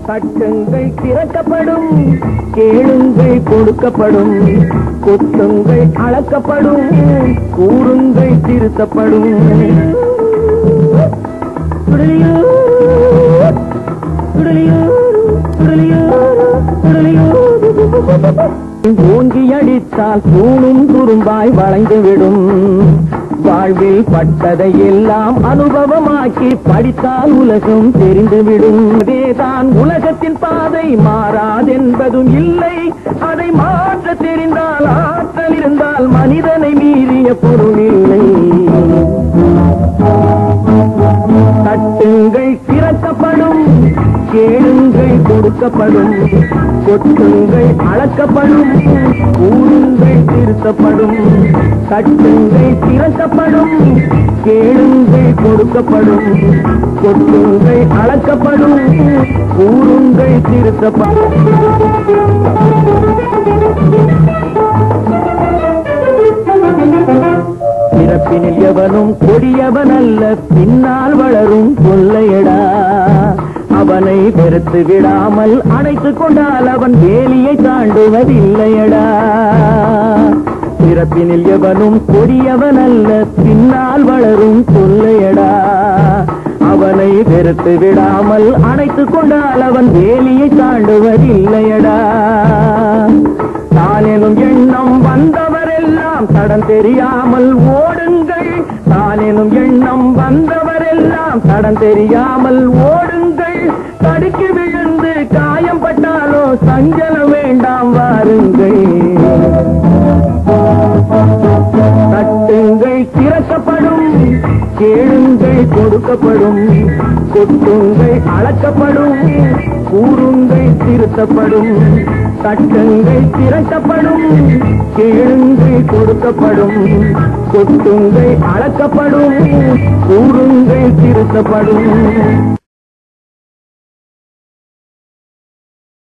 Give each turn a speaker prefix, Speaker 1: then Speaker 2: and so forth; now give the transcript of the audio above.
Speaker 1: தட்டுங்கள் திறக்கப்படும், கேளுங்கள் கொடுக்கப்படும், கொட்டுங்கள் அளக்கப்படும், கூறுங்கள் திருத்தப்படும். ஓங்கி அடித்தால் தூணும் துரும்பாய் வளைந்துவிடும். வாழ்வில் பட்டதை எல்லாம் அனுபவமாக்கி படித்தால் உலகம் தெரிந்துவிடும். அதேதான் உலகத்தின் பாதை, மாறாதென்பதும் இல்லை. அதை மாற்ற தெரிந்தால், ஆற்றல் இருந்தால் மனிதனை மீறிய பொருள் இல்லை. தட்டுங்கள் திறக்கப்படும், கேளுங்கள் கொடுக்கப்படும், கொட்டுங்கள் அளக்கப்படும், கூறுங்கள் திருத்தப்படும். தட்டுங்கள் திறக்கப்படும், கேளுங்கள் கொடுக்கப்படும், கொட்டுங்கள் அளக்கப்படும், கூறுங்கள் திருத்தப்படும். பிறப்பினில் எவனும் கொடியவன் அல்ல, பின்னால் வளரும் கொள்ளையடா. அவனை வெறுத்து விடாமல் அணைத்துக் கொண்டால் அவன் வேலியை தாண்டுவதில்லையடா. பிறப்பினில் எவனும் கொடியவன் அல்ல, பின்னால் வளரும் கொள்ளையடா. அவனை வெறுத்து விடாமல் அணைத்துக் கொண்டால் அவன் வேலியை தாண்டுவதில்லையடா. தானெனும் எண்ணம் வந்தவரெல்லாம் தடம் தெரியாமல் ஓடுங்கள். தானெனும் எண்ணம் வந்தவரெல்லாம் தடம் தெரியாமல் ஓடுங்கள். தடுக்கி விழுந்து காயம் பட்டாலோ சஞ்சலம் வேண்டாம் வாருங்கள். தட்டுங்கள் திறக்கப்படும், கேளுங்கள் கொடுக்கப்படும், கொட்டுங்கள் அளக்கப்படும், கூறுங்கள் திருத்தப்படும். தட்டுங்கள் திறக்கப்படும், கேளுங்கள் கொடுக்கப்படும், கொட்டுங்கள் அளக்கப்படும், கூறுங்கள் திருத்தப்படும்.